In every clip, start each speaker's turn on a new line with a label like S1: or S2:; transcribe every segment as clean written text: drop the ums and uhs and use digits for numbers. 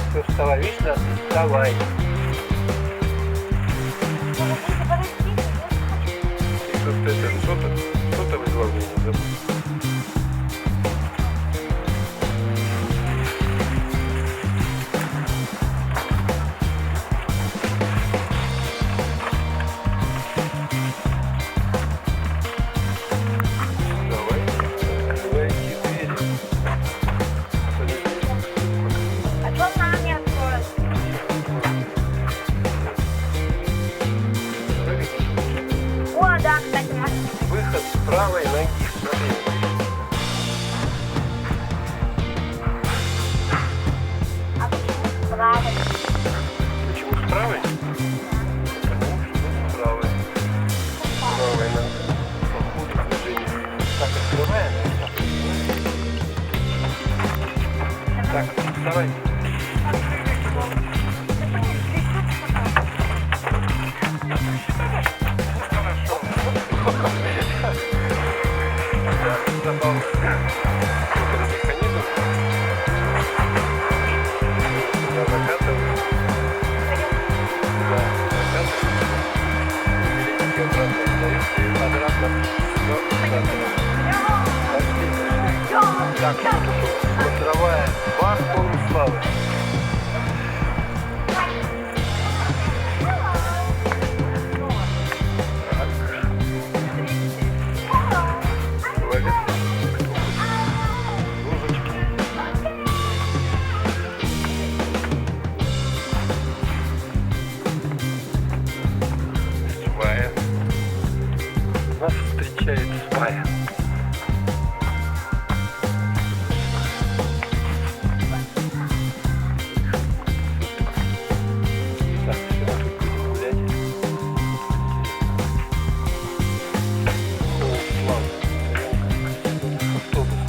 S1: Все, вставай, видишь, да? Вставай. Что-то вы главное не забудь. Выход с правой ноги, смотри.
S2: А почему с правой?
S1: Почему с правой? Потому что с правой. Правая нога по ходу движения. Так, открываем. Так, вставай. Забавно. Механизм. Я закатываю. Да, закатываю. Перейти обратно встаю. Обратно. Так, смотровая. Бах, полный славы. Нас встречает свая. Так, все, тут будем гулять. О, славно. Автобус.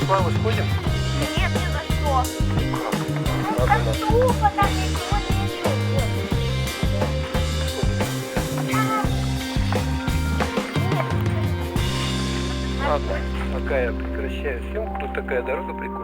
S1: Славы сходим?
S2: Нет, ни за что. Ну, как тупо, так ничего не чувствую.
S1: Ладно, пока я прекращаю съемку, тут такая дорога прикольная.